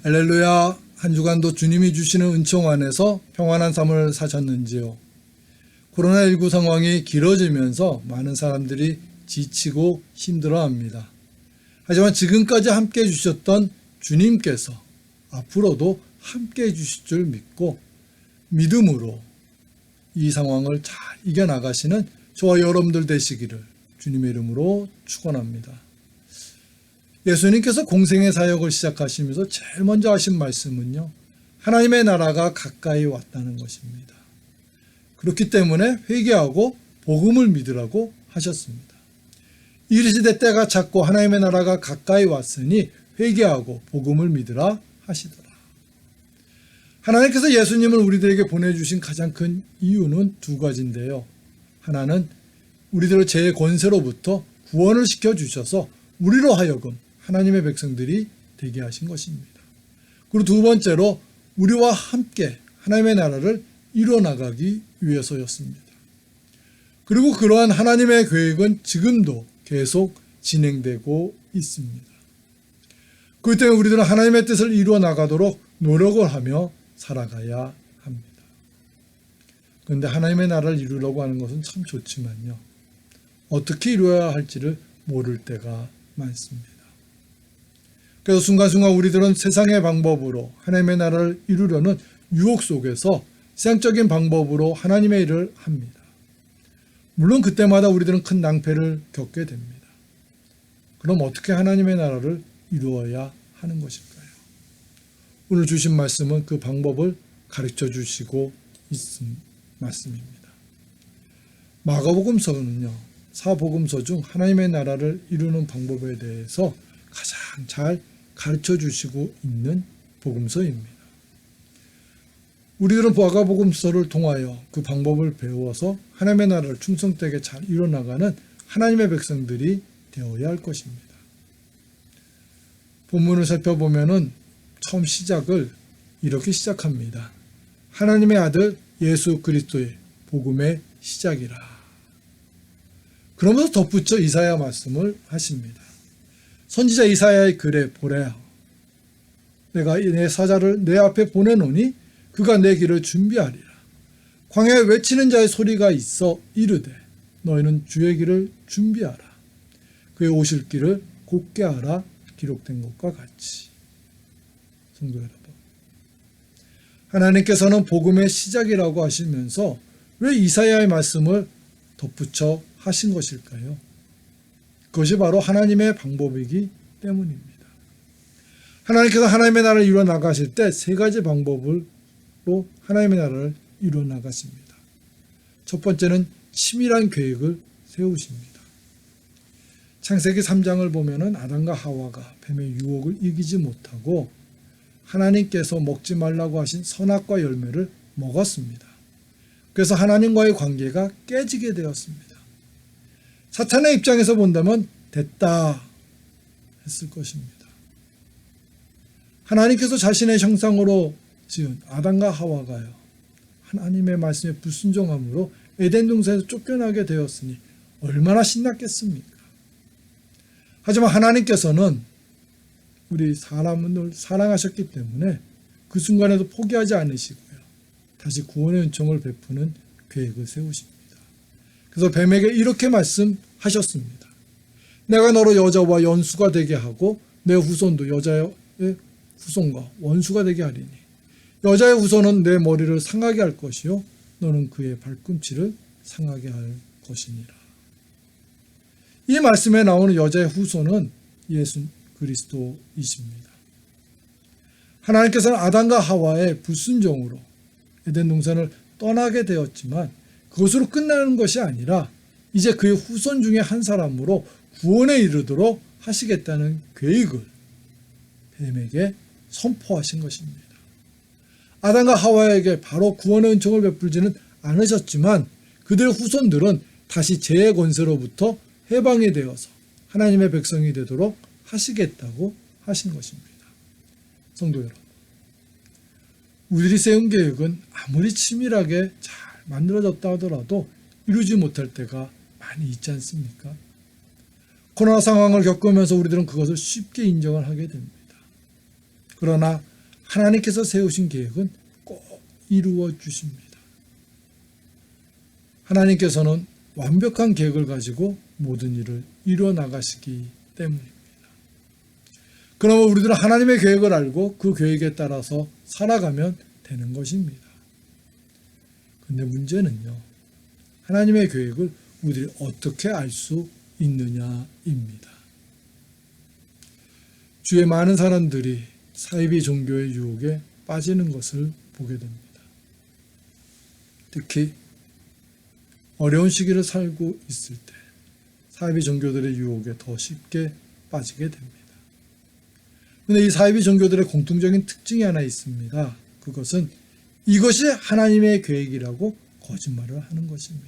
할렐루야. 한 주간도 주님이 주시는 은총 안에서 평안한 삶을 사셨는지요? 코로나19 상황이 길어지면서 많은 사람들이 지치고 힘들어합니다. 하지만 지금까지 함께 해주셨던 주님께서 앞으로도 함께 해주실 줄 믿고 믿음으로 이 상황을 잘 이겨나가시는 저와 여러분들 되시기를 주님의 이름으로 축원합니다. 예수님께서 공생의 사역을 시작하시면서 제일 먼저 하신 말씀은요, 하나님의 나라가 가까이 왔다는 것입니다. 그렇기 때문에 회개하고 복음을 믿으라고 하셨습니다. 이르시되 때가 찼고 하나님의 나라가 가까이 왔으니 회개하고 복음을 믿으라 하시더라. 하나님께서 예수님을 우리들에게 보내주신 가장 큰 이유는 두 가지인데요. 하나는 우리들을 죄의 권세로부터 구원을 시켜주셔서 우리로 하여금 하나님의 백성들이 되게 하신 것입니다. 그리고 두 번째로 우리와 함께 하나님의 나라를 이뤄나가기 위해서였습니다. 그리고 그러한 하나님의 계획은 지금도 계속 진행되고 있습니다. 그렇기 때문에 우리들은 하나님의 뜻을 이루어나가도록 노력을 하며 살아가야 합니다. 그런데 하나님의 나라를 이루려고 하는 것은 참 좋지만요, 어떻게 이루어야 할지를 모를 때가 많습니다. 그래서 순간순간 우리들은 세상의 방법으로 하나님의 나라를 이루려는 유혹 속에서 세상적인 방법으로 하나님의 일을 합니다. 물론 그때마다 우리들은 큰 낭패를 겪게 됩니다. 그럼 어떻게 하나님의 나라를 이루어야 하는 것일까요? 오늘 주신 말씀은 그 방법을 가르쳐 주시고 있는 말씀입니다. 마가복음서는요, 사복음서 중 하나님의 나라를 이루는 방법에 대해서 가장 잘 가르쳐 주시고 있는 복음서입니다. 우리들은 마가복음서를 통하여 그 방법을 배워서 하나님의 나라를 충성되게 잘 이뤄나가는 하나님의 백성들이 되어야 할 것입니다. 본문을 살펴보면은 처음 시작을 이렇게 시작합니다. 하나님의 아들 예수 그리스도의 복음의 시작이라. 그러면서 덧붙여 이사야 말씀을 하십니다. 선지자 이사야의 글에 보라. 내가 내 사자를 내 앞에 보내노니 그가 내 길을 준비하리라. 광야에 외치는 자의 소리가 있어 이르되 너희는 주의 길을 준비하라. 그의 오실 길을 곧게 하라. 기록된 것과 같이. 성도 여러분, 하나님께서는 복음의 시작이라고 하시면서 왜 이사야의 말씀을 덧붙여 하신 것일까요? 그것이 바로 하나님의 방법이기 때문입니다. 하나님께서 하나님의 나라를 이루어 나가실 때 세 가지 방법으로 하나님의 나라를 이루어 나가십니다. 첫 번째는 치밀한 계획을 세우십니다. 창세기 3장을 보면은 아담과 하와가 뱀의 유혹을 이기지 못하고 하나님께서 먹지 말라고 하신 선악과 열매를 먹었습니다. 그래서 하나님과의 관계가 깨지게 되었습니다. 사탄의 입장에서 본다면 됐다 했을 것입니다. 하나님께서 자신의 형상으로 지은 아담과 하와가요, 하나님의 말씀에 불순종함으로 에덴 동산에서 쫓겨나게 되었으니 얼마나 신났겠습니까? 하지만 하나님께서는 우리 사람을 사랑하셨기 때문에 그 순간에도 포기하지 않으시고요, 다시 구원의 은총을 베푸는 계획을 세우십니다. 그래서 뱀에게 이렇게 말씀하셨습니다. 내가 너로 여자와 연수가 되게 하고 내 후손도 여자의 후손과 원수가 되게 하리니 여자의 후손은 내 머리를 상하게 할 것이요 너는 그의 발꿈치를 상하게 할 것이니라. 이 말씀에 나오는 여자의 후손은 예수 그리스도이십니다. 하나님께서는 아담과 하와의 불순종으로 에덴 동산을 떠나게 되었지만 그것으로 끝나는 것이 아니라 이제 그의 후손 중에 한 사람으로 구원에 이르도록 하시겠다는 계획을 뱀에게 선포하신 것입니다. 아담과 하와에게 바로 구원의 은총을 베풀지는 않으셨지만 그들의 후손들은 다시 죄의 권세로부터 해방이 되어서 하나님의 백성이 되도록 하시겠다고 하신 것입니다. 성도 여러분, 우리들이 세운 계획은 아무리 치밀하게 잘 만들어졌다 하더라도 이루지 못할 때가 많이 있지 않습니까? 코로나 상황을 겪으면서 우리들은 그것을 쉽게 인정을 하게 됩니다. 그러나 하나님께서 세우신 계획은 꼭 이루어 주십니다. 하나님께서는 완벽한 계획을 가지고 모든 일을 이루어 나가시기 때문입니다. 그러면 우리들은 하나님의 계획을 알고 그 계획에 따라서 살아가면 되는 것입니다. 근데 문제는요, 하나님의 계획을 우리들이 어떻게 알 수 있느냐입니다. 주위에 많은 사람들이 사이비 종교의 유혹에 빠지는 것을 보게 됩니다. 특히 어려운 시기를 살고 있을 때 사이비 종교들의 유혹에 더 쉽게 빠지게 됩니다. 그런데 이 사이비 종교들의 공통적인 특징이 하나 있습니다. 그것은 이것이 하나님의 계획이라고 거짓말을 하는 것입니다.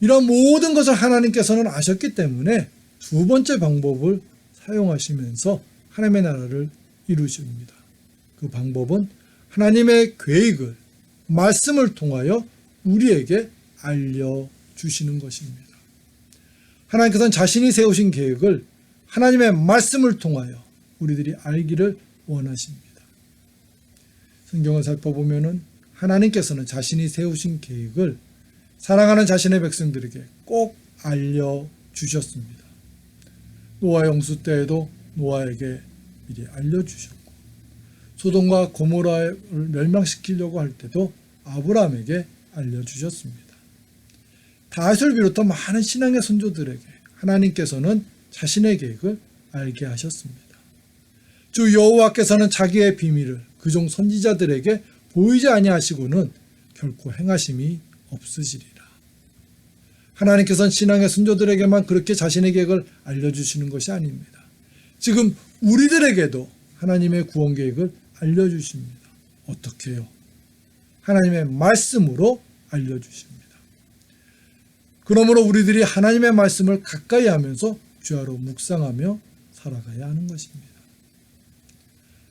이런 모든 것을 하나님께서는 아셨기 때문에 두 번째 방법을 사용하시면서 하나님의 나라를 이루십니다. 그 방법은 하나님의 계획을 말씀을 통하여 우리에게 알려주시는 것입니다. 하나님께서는 자신이 세우신 계획을 하나님의 말씀을 통하여 우리들이 알기를 원하십니다. 성경을 살펴보면 하나님께서는 자신이 세우신 계획을 사랑하는 자신의 백성들에게 꼭 알려주셨습니다. 노아 홍수 때에도 노아에게 미리 알려주셨고, 소돔과 고모라를 멸망시키려고 할 때도 아브라함에게 알려주셨습니다. 다윗을 비롯한 많은 신앙의 선조들에게 하나님께서는 자신의 계획을 알게 하셨습니다. 주 여호와께서는 자기의 비밀을 그종 선지자들에게 보이지 아니하시고는 결코 행하심이 없으시리라. 하나님께서는 신앙의 선조들에게만 그렇게 자신의 계획을 알려주시는 것이 아닙니다. 지금 우리들에게도 하나님의 구원 계획을 알려주십니다. 어떻게 해요? 하나님의 말씀으로 알려주십니다. 그러므로 우리들이 하나님의 말씀을 가까이 하면서 주야로 묵상하며 살아가야 하는 것입니다.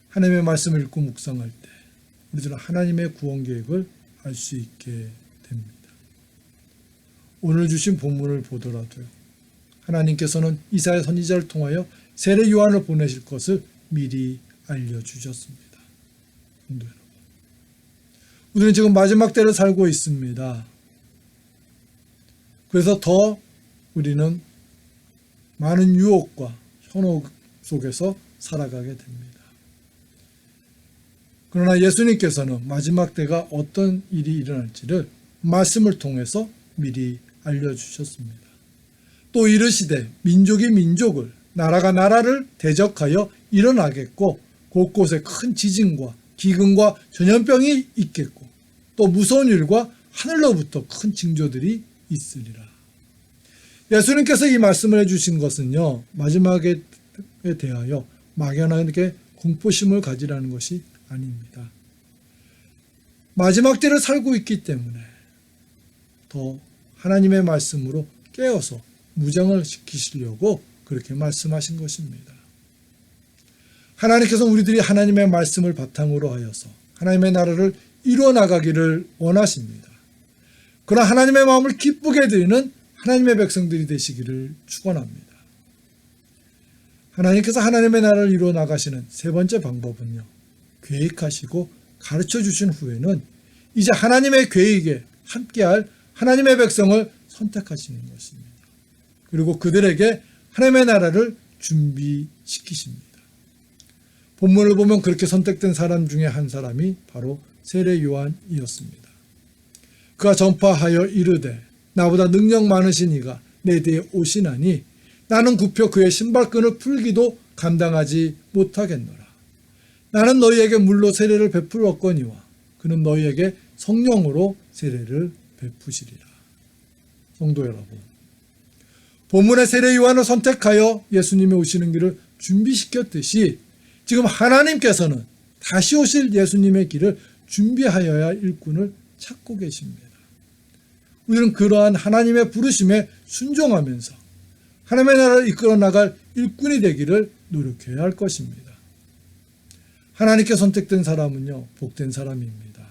하나님의 말씀을 읽고 묵상할 때 우리들은 하나님의 구원 계획을 알 수 있게 됩니다. 오늘 주신 본문을 보더라도요, 하나님께서는 이사야 선지자를 통하여 세례 요한을 보내실 것을 미리 알려주셨습니다. 성도 여러분, 우리는 지금 마지막 때를 살고 있습니다. 그래서 더 우리는 많은 유혹과 현혹 속에서 살아가게 됩니다. 그러나 예수님께서는 마지막 때가 어떤 일이 일어날지를 말씀을 통해서 미리 알려주셨습니다. 또 이르시되 민족이 민족을, 나라가 나라를 대적하여 일어나겠고 곳곳에 큰 지진과 기근과 전염병이 있겠고 또 무서운 일과 하늘로부터 큰 징조들이 있으리라. 예수님께서 이 말씀을 해주신 것은요, 마지막에 대하여 막연하게 공포심을 가지라는 것이 아닙니다. 마지막 때를 살고 있기 때문에 더 하나님의 말씀으로 깨어서 무장을 시키시려고 그렇게 말씀하신 것입니다. 하나님께서 우리들이 하나님의 말씀을 바탕으로 하여서 하나님의 나라를 이루어 나가기를 원하십니다. 그러나 하나님의 마음을 기쁘게 드리는 하나님의 백성들이 되시기를 축원합니다. 하나님께서 하나님의 나라를 이루어 나가시는 세 번째 방법은요, 계획하시고 가르쳐 주신 후에는 이제 하나님의 계획에 함께할 하나님의 백성을 선택하시는 것입니다. 그리고 그들에게 하나님의 나라를 준비시키십니다. 본문을 보면 그렇게 선택된 사람 중에 한 사람이 바로 세례 요한이었습니다. 그가 전파하여 이르되 나보다 능력 많으신 이가 내 뒤에 오시나니 나는 굽혀 그의 신발끈을 풀기도 감당하지 못하겠노라. 나는 너희에게 물로 세례를 베풀었거니와 그는 너희에게 성령으로 세례를 베푸시리라. 성도 여러분, 본문의 세례 요한을 선택하여 예수님이 오시는 길을 준비시켰듯이 지금 하나님께서는 다시 오실 예수님의 길을 준비하여야 할 일꾼을 찾고 계십니다. 우리는 그러한 하나님의 부르심에 순종하면서 하나님의 나라를 이끌어 나갈 일꾼이 되기를 노력해야 할 것입니다. 하나님께 선택된 사람은요, 복된 사람입니다.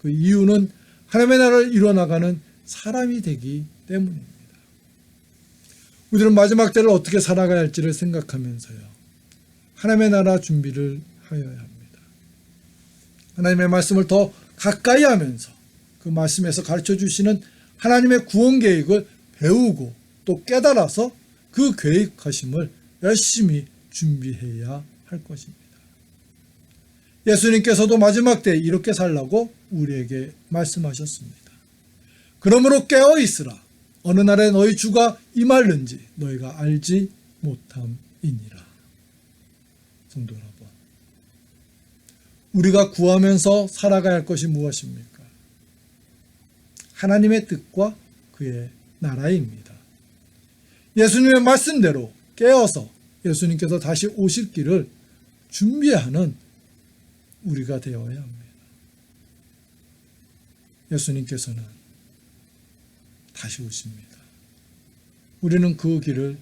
그 이유는 하나님의 나라를 이루어 나가는 사람이 되기 때문입니다. 우리는 마지막 때를 어떻게 살아가야 할지를 생각하면서요, 하나님의 나라 준비를 하여야 합니다. 하나님의 말씀을 더 가까이 하면서 그 말씀에서 가르쳐 주시는 하나님의 구원 계획을 배우고 또 깨달아서 그 계획하심을 열심히 준비해야 할 것입니다. 예수님께서도 마지막 때에 이렇게 살라고 우리에게 말씀하셨습니다. 그러므로 깨어 있으라. 어느 날에 너희 주가 임할는지 너희가 알지 못함이니라. 성도 여러분, 우리가 구하면서 살아가야 할 것이 무엇입니까? 하나님의 뜻과 그의 나라입니다. 예수님의 말씀대로 깨어서 예수님께서 다시 오실 길을 준비하는 우리가 되어야 합니다. 예수님께서는 다시 오십니다. 우리는 그 길을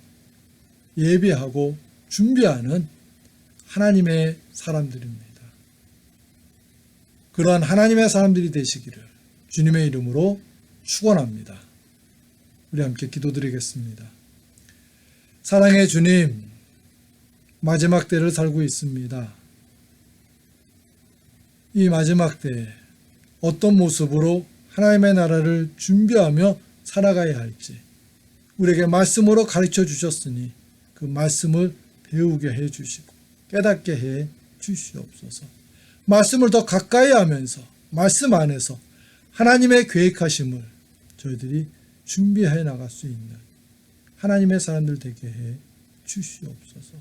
예비하고 준비하는 하나님의 사람들입니다. 그러한 하나님의 사람들이 되시기를 주님의 이름으로 축원합니다. 우리 함께 기도드리겠습니다. 사랑의 주님, 마지막 때를 살고 있습니다. 이 마지막 때에 어떤 모습으로 하나님의 나라를 준비하며 살아가야 할지 우리에게 말씀으로 가르쳐 주셨으니 그 말씀을 배우게 해 주시고 깨닫게 해 주시옵소서. 말씀을 더 가까이 하면서 말씀 안에서 하나님의 계획하심을 저희들이 준비해 나갈 수 있는 하나님의 사람들 되게 해 주시옵소서.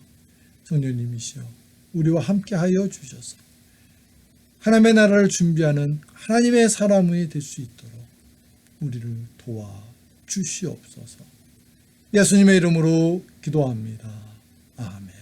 성령님이시여 우리와 함께 하여 주셔서 하나님의 나라를 준비하는 하나님의 사람이 될 수 있도록 우리를 도와 주시옵소서. 예수님의 이름으로 기도합니다. 아멘.